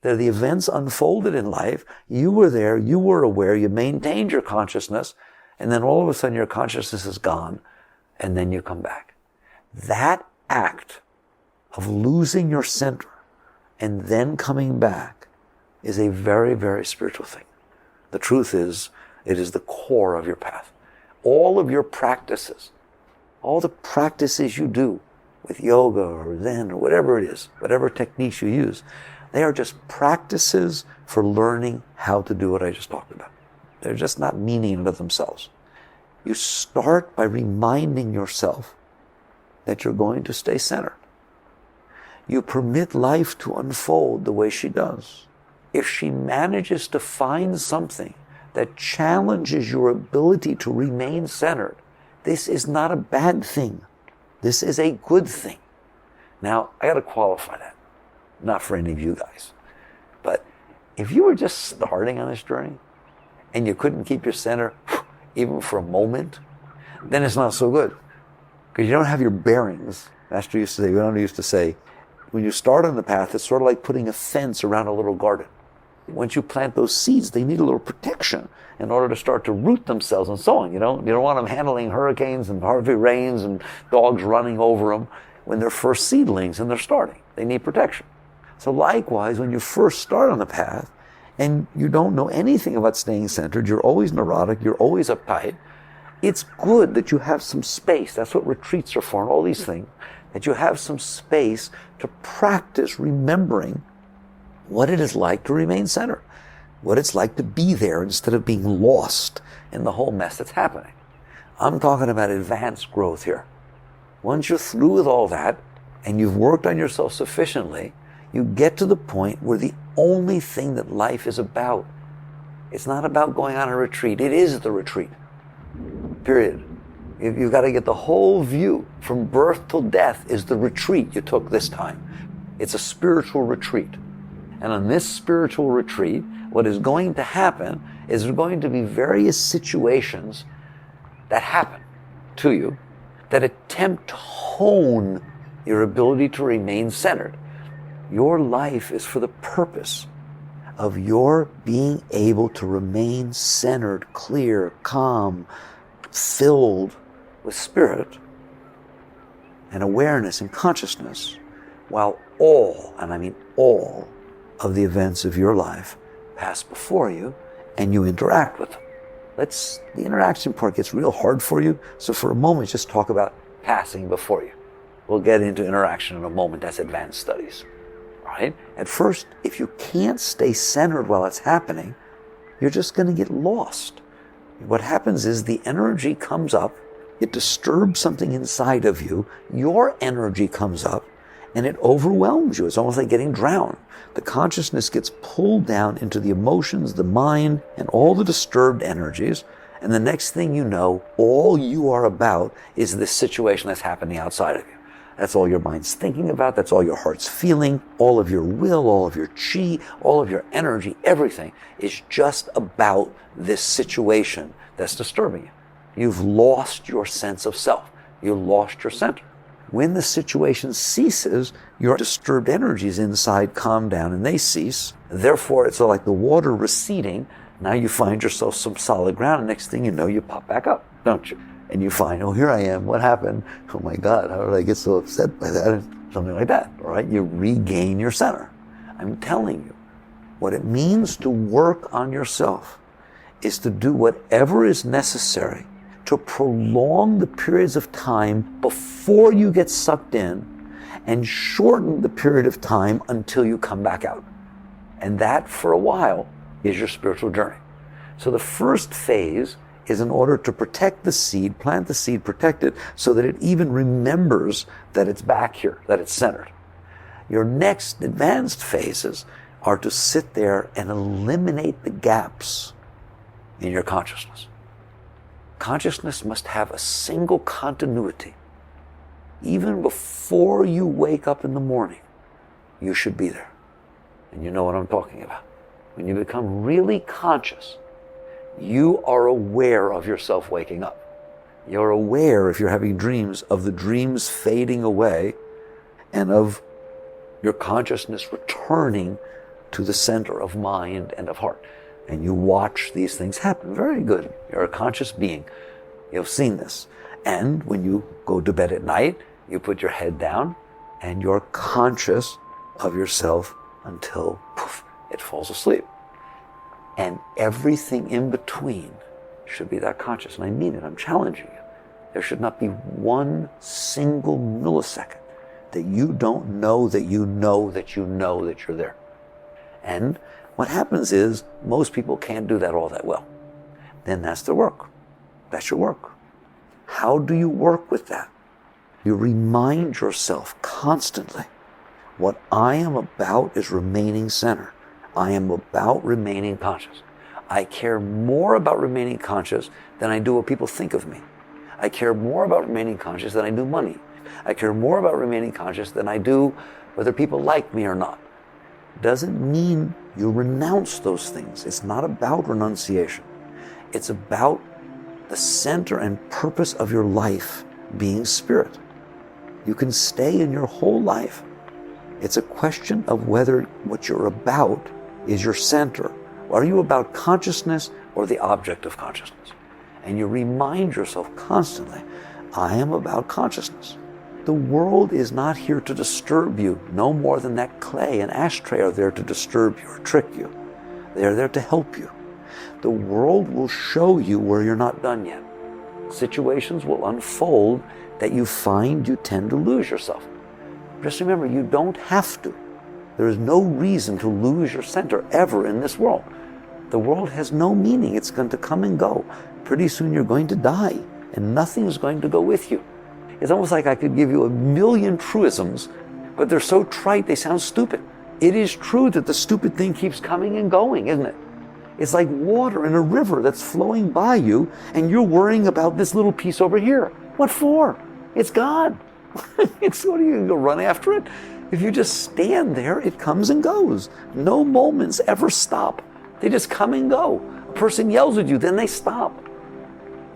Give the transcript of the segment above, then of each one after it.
They're the events unfolded in life. You were there, you were aware, you maintained your consciousness, and then all of a sudden your consciousness is gone, and then you come back. That act of losing your center and then coming back is a very, very spiritual thing. The truth is, it is the core of your path. All of your practices, all the practices you do with yoga or Zen or whatever it is, whatever techniques you use, they are just practices for learning how to do what I just talked about. They're just not meaning unto themselves. You start by reminding yourself that you're going to stay centered. You permit life to unfold the way she does. If she manages to find something that challenges your ability to remain centered, this is not a bad thing. This is a good thing. Now, I got to qualify that. Not for any of you guys. But if you were just starting on this journey and you couldn't keep your center even for a moment, then it's not so good. Because you don't have your bearings. Master used to say, when you start on the path, it's sort of like putting a fence around a little garden. Once you plant those seeds, they need a little protection in order to start to root themselves and so on. You don't want them handling hurricanes and heavy rains and dogs running over them when they're first seedlings and they're starting. They need protection. So likewise, when you first start on the path and you don't know anything about staying centered, you're always neurotic, you're always uptight, it's good that you have some space. That's what retreats are for and all these things, that you have some space to practice remembering what it is like to remain centered, what it's like to be there instead of being lost in the whole mess that's happening. I'm talking about advanced growth here. Once you're through with all that and you've worked on yourself sufficiently, you get to the point where the only thing that life is about, it's not about going on a retreat, it is the retreat. Period. You've got to get the whole view. From birth till death is the retreat you took this time. It's a spiritual retreat. And on this spiritual retreat, what is going to happen is there are going to be various situations that happen to you that attempt to hone your ability to remain centered. Your life is for the purpose of your being able to remain centered, clear, calm, filled with spirit and awareness and consciousness, while all, and I mean all, of the events of your life pass before you and you interact with them. The interaction part gets real hard for you, so for a moment just talk about passing before you. We'll get into interaction in a moment. That's advanced studies. Right? At first, if you can't stay centered while it's happening, you're just going to get lost. What happens is the energy comes up, it disturbs something inside of you, your energy comes up, and it overwhelms you. It's almost like getting drowned. The consciousness gets pulled down into the emotions, the mind, and all the disturbed energies, and the next thing you know, all you are about is this situation that's happening outside of you. That's all your mind's thinking about, that's all your heart's feeling, all of your will, all of your chi, all of your energy, everything is just about this situation that's disturbing you. You've lost your sense of self. You lost your center. When the situation ceases, your disturbed energies inside calm down and they cease. Therefore, it's like the water receding. Now you find yourself some solid ground, and next thing you know, you pop back up, don't you? And you find, oh, here I am, what happened? Oh my God, how did I get so upset by that? Something like that, all right? You regain your center. I'm telling you, what it means to work on yourself is to do whatever is necessary to prolong the periods of time before you get sucked in and shorten the period of time until you come back out. And that, for a while, is your spiritual journey. So the first phase is in order to protect the seed, plant the seed, protect it, so that it even remembers that it's back here, that it's centered. Your next advanced phases are to sit there and eliminate the gaps in your consciousness. Consciousness must have a single continuity. Even before you wake up in the morning, you should be there. And you know what I'm talking about. When you become really conscious, you are aware of yourself waking up. You're aware, if you're having dreams, of the dreams fading away and of your consciousness returning to the center of mind and of heart. And you watch these things happen. Very good. You're a conscious being. You've seen this. And when you go to bed at night, you put your head down and you're conscious of yourself until poof, it falls asleep. And everything in between should be that conscious. And I mean it. I'm challenging you. There should not be one single millisecond that you don't know that you know that you know that you're there. And what happens is most people can't do that all that well. Then that's their work. That's your work. How do you work with that? You remind yourself constantly, what I am about is remaining center. I am about remaining conscious. I care more about remaining conscious than I do what people think of me. I care more about remaining conscious than I do money. I care more about remaining conscious than I do whether people like me or not. Doesn't mean you renounce those things. It's not about renunciation. It's about the center and purpose of your life being spirit. You can stay in your whole life. It's a question of whether what you're about is your center. Are you about consciousness or the object of consciousness? And you remind yourself constantly, I am about consciousness. The world is not here to disturb you, no more than that clay and ashtray are there to disturb you or trick you. They are there to help you. The world will show you where you're not done yet. Situations will unfold that you find you tend to lose yourself. Just remember, you don't have to. There is no reason to lose your center ever in this world. The world has no meaning. It's going to come and go. Pretty soon you're going to die, and nothing is going to go with you. It's almost like I could give you 1,000,000 truisms, but they're so trite they sound stupid. It is true that the stupid thing keeps coming and going, isn't it? It's like water in a river that's flowing by you, and you're worrying about this little piece over here. What for? It's God. It's what are you going to go run after it? If you just stand there, it comes and goes. No moments ever stop. They just come and go. A person yells at you, then they stop.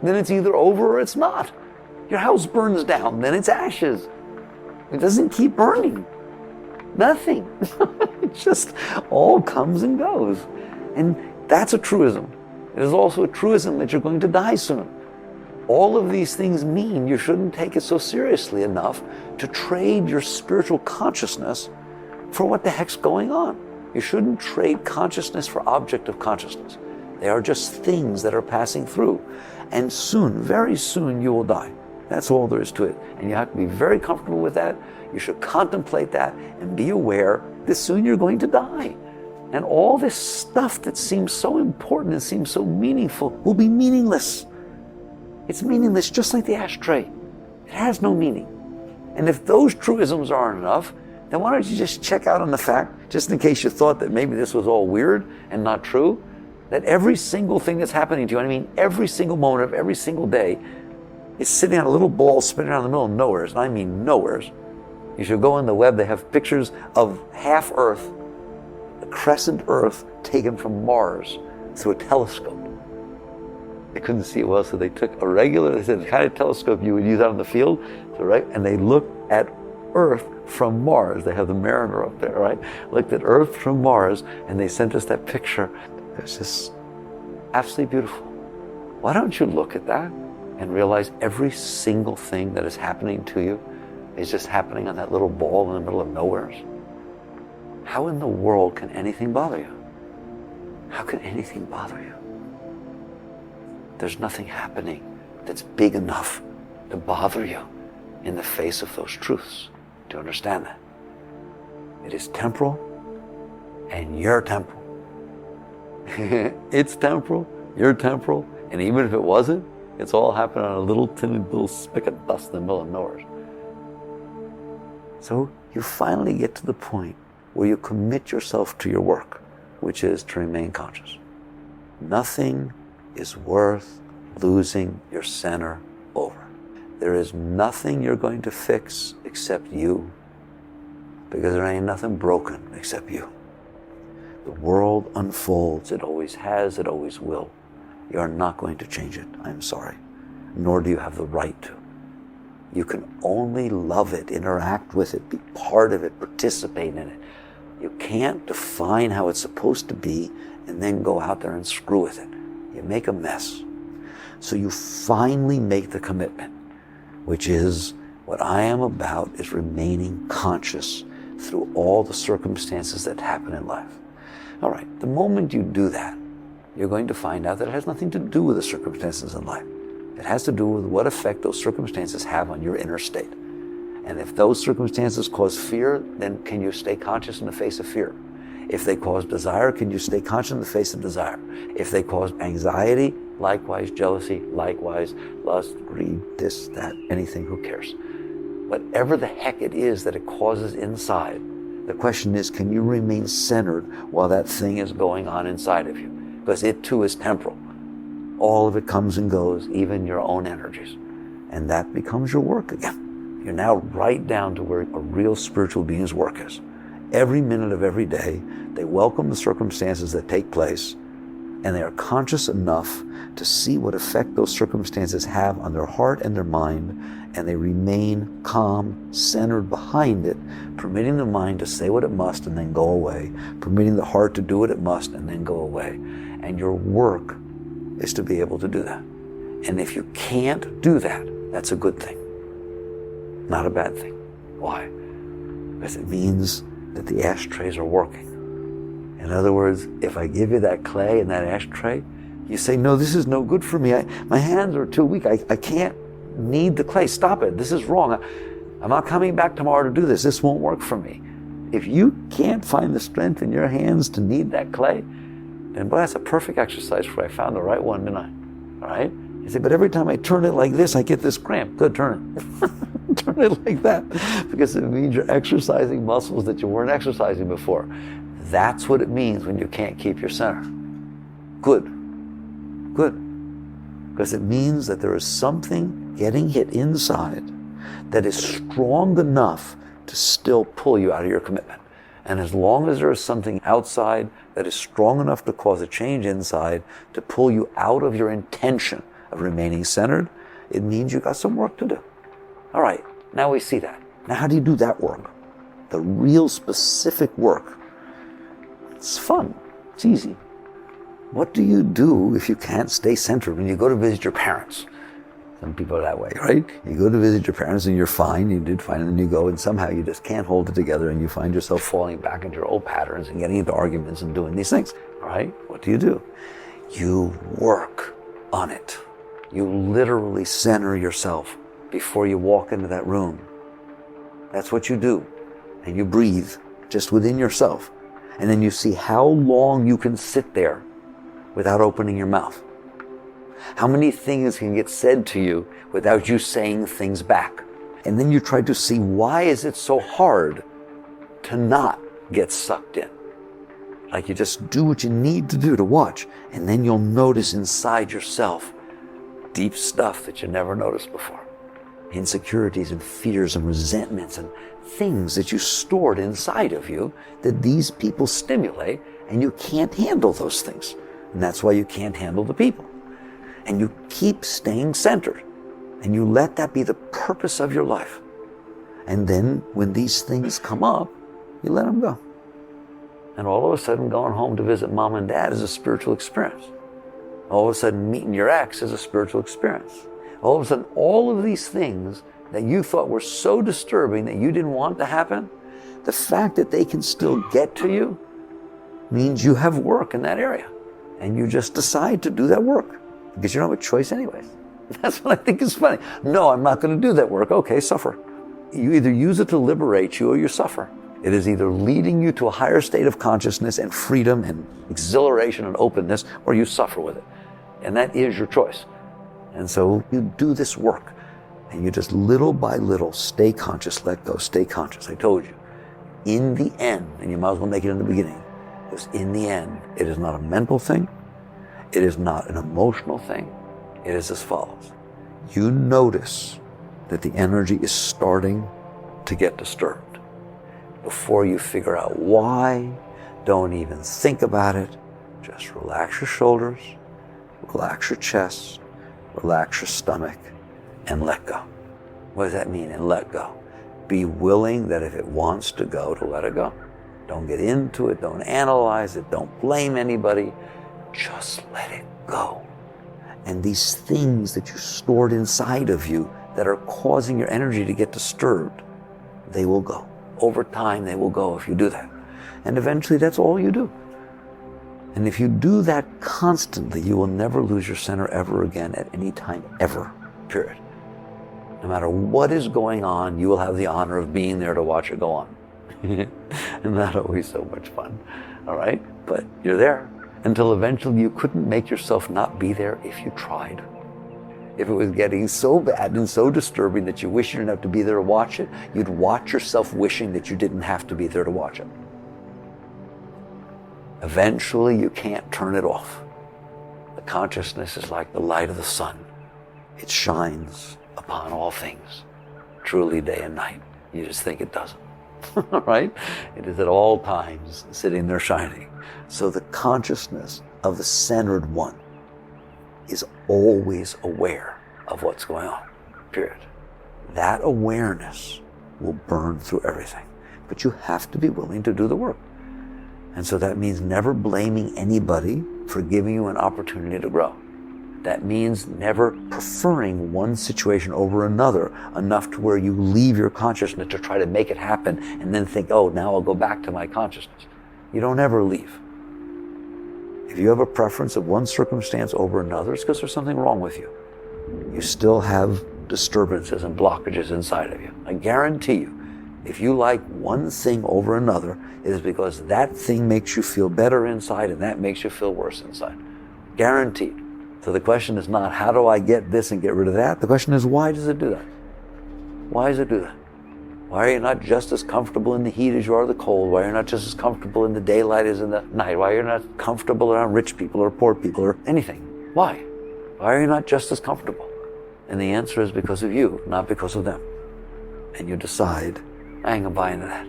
Then it's either over or it's not. Your house burns down, then it's ashes. It doesn't keep burning. Nothing. It just all comes and goes. And that's a truism. It is also a truism that you're going to die soon. All of these things mean you shouldn't take it so seriously enough to trade your spiritual consciousness for what the heck's going on. You shouldn't trade consciousness for object of consciousness. They are just things that are passing through. And soon, very soon, you will die. That's all there is to it. And you have to be very comfortable with that. You should contemplate that and be aware that soon you're going to die. And all this stuff that seems so important and seems so meaningful will be meaningless. It's meaningless just like the ashtray. It has no meaning. And if those truisms aren't enough, then why don't you just check out on the fact, just in case you thought that maybe this was all weird and not true, that every single thing that's happening to you, I mean every single moment of every single day, is sitting on a little ball spinning around in the middle of nowheres, and I mean nowheres. You should go on the web, they have pictures of half Earth, a crescent Earth taken from Mars through a telescope. They couldn't see it well, so they took a regular, they said the kind of telescope you would use out in the field, so, right? And they looked at Earth from Mars. They have the Mariner up there, right? Looked at Earth from Mars, and they sent us that picture. It was just absolutely beautiful. Why don't you look at that and realize every single thing that is happening to you is just happening on that little ball in the middle of nowhere? How in the world can anything bother you? How can anything bother you? There's nothing happening that's big enough to bother you in the face of those truths. Do you understand that? It is temporal, and you're temporal. It's temporal, you're temporal, and even if it wasn't, it's all happening on a little tiny little speck of dust in the middle of nowhere. So you finally get to the point where you commit yourself to your work, which is to remain conscious. Nothing is worth losing your center over. There is nothing you're going to fix except you, because there ain't nothing broken except you. The world unfolds. It always has. It always will. You are not going to change it. I'm sorry. Nor do you have the right to. You can only love it, interact with it, be part of it, participate in it. You can't define how it's supposed to be and then go out there and screw with it. You make a mess. So you finally make the commitment, which is what I am about is remaining conscious through all the circumstances that happen in life. All right, the moment you do that, you're going to find out that it has nothing to do with the circumstances in life. It has to do with what effect those circumstances have on your inner state. And if those circumstances cause fear, then can you stay conscious in the face of fear? If they cause desire, can you stay conscious in the face of desire? If they cause anxiety, likewise jealousy, likewise lust, greed, this, that, anything, who cares? Whatever the heck it is that it causes inside, the question is, can you remain centered while that thing is going on inside of you? Because it too is temporal. All of it comes and goes, even your own energies. And that becomes your work again. You're now right down to where a real spiritual being's work is. Every minute of every day, they welcome the circumstances that take place, and they are conscious enough to see what effect those circumstances have on their heart and their mind, and they remain calm, centered behind it, permitting the mind to say what it must and then go away, permitting the heart to do what it must and then go away. And your work is to be able to do that. And if you can't do that, that's a good thing, not a bad thing. Why? Because it means that the ashtrays are working. In other words, if I give you that clay and that ashtray, you say, no, this is no good for me. My hands are too weak. I can't knead the clay. Stop it. This is wrong. I'm not coming back tomorrow to do this. This won't work for me. If you can't find the strength in your hands to knead that clay, then boy, that's a perfect exercise for you. I found the right one, didn't I? All right? You say, but every time I turn it like this, I get this cramp. Good, turn it. Turn it like that. Because it means you're exercising muscles that you weren't exercising before. That's what it means when you can't keep your center. Good. Good. Because it means that there is something getting hit inside that is strong enough to still pull you out of your commitment. And as long as there is something outside that is strong enough to cause a change inside to pull you out of your intention of remaining centered, it means you got some work to do. All right, now we see that. Now how do you do that work? The real specific work. It's fun. It's easy. What do you do if you can't stay centered when you go to visit your parents? Some people are that way, right? You go to visit your parents and you're fine, you did fine, and then you go and somehow you just can't hold it together and you find yourself falling back into your old patterns and getting into arguments and doing these things, all right? What do? You work on it. You literally center yourself before you walk into that room. That's what you do. And you breathe just within yourself. And then you see how long you can sit there without opening your mouth. How many things can get said to you without you saying things back? And then you try to see, why is it so hard to not get sucked in? Like you just do what you need to do to watch. And then you'll notice inside yourself deep stuff that you never noticed before. Insecurities and fears and resentments and things that you stored inside of you that these people stimulate, and you can't handle those things. And that's why you can't handle the people. And you keep staying centered, and you let that be the purpose of your life. And then when these things come up, you let them go. And all of a sudden going home to visit mom and dad is a spiritual experience. All of a sudden meeting your ex is a spiritual experience. All of a sudden all of these things that you thought were so disturbing that you didn't want to happen, the fact that they can still get to you means you have work in that area. And you just decide to do that work because you don't have a choice anyways. That's what I think is funny. No, I'm not going to do that work. Okay, suffer. You either use it to liberate you or you suffer. It is either leading you to a higher state of consciousness and freedom and exhilaration and openness, or you suffer with it. And that is your choice. And so you do this work, and you just little by little stay conscious, let go, stay conscious. I told you, in the end, and you might as well make it in the beginning, because in the end, it is not a mental thing, it is not an emotional thing, it is as follows. You notice that the energy is starting to get disturbed. Before you figure out why, don't even think about it. Just relax your shoulders, relax your chest, relax your stomach, and let go. What does that mean, and let go? Be willing that if it wants to go, to let it go. Don't get into it. Don't analyze it. Don't blame anybody. Just let it go. And these things that you stored inside of you that are causing your energy to get disturbed, they will go. Over time, they will go if you do that. And eventually, that's all you do. And if you do that constantly, you will never lose your center ever again at any time, ever, period. No matter what is going on, you will have the honor of being there to watch it go on. And that's always so much fun, all right? But you're there until eventually you couldn't make yourself not be there if you tried. If it was getting so bad and so disturbing that you wish you didn't have to be there to watch it, you'd watch yourself wishing that you didn't have to be there to watch it. Eventually, you can't turn it off. The consciousness is like the light of the sun. It shines upon all things, truly day and night. You just think it doesn't. Right? It is at all times sitting there shining. So the consciousness of the centered one is always aware of what's going on, period. That awareness will burn through everything. But you have to be willing to do the work. And so that means never blaming anybody for giving you an opportunity to grow. That means never preferring one situation over another enough to where you leave your consciousness to try to make it happen and then think, oh, now I'll go back to my consciousness. You don't ever leave. If you have a preference of one circumstance over another, it's because there's something wrong with you. You still have disturbances and blockages inside of you. I guarantee you, if you like one thing over another, it is because that thing makes you feel better inside and that makes you feel worse inside. Guaranteed. So the question is not, how do I get this and get rid of that? The question is, why does it do that? Why does it do that? Why are you not just as comfortable in the heat as you are the cold? Why are you not just as comfortable in the daylight as in the night? Why are you not comfortable around rich people or poor people or anything? Why? Why are you not just as comfortable? And the answer is because of you, not because of them. And you decide, I ain't gonna buy into that.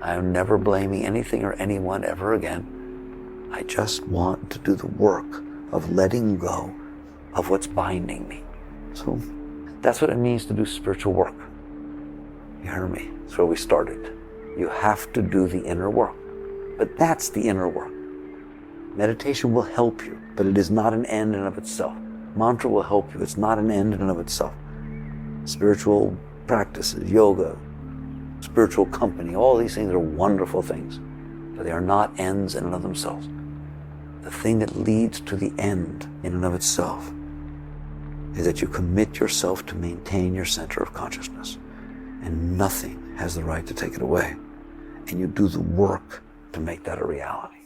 I am never blaming anything or anyone ever again. I just want to do the work of letting go of what's binding me. So that's what it means to do spiritual work. You hear me? That's where we started. You have to do the inner work. But that's the inner work. Meditation will help you, but it is not an end in and of itself. Mantra will help you. It's not an end in and of itself. Spiritual practices, yoga, spiritual company, all these things are wonderful things, but they are not ends in and of themselves. The thing that leads to the end in and of itself is that you commit yourself to maintain your center of consciousness, and nothing has the right to take it away. And you do the work to make that a reality.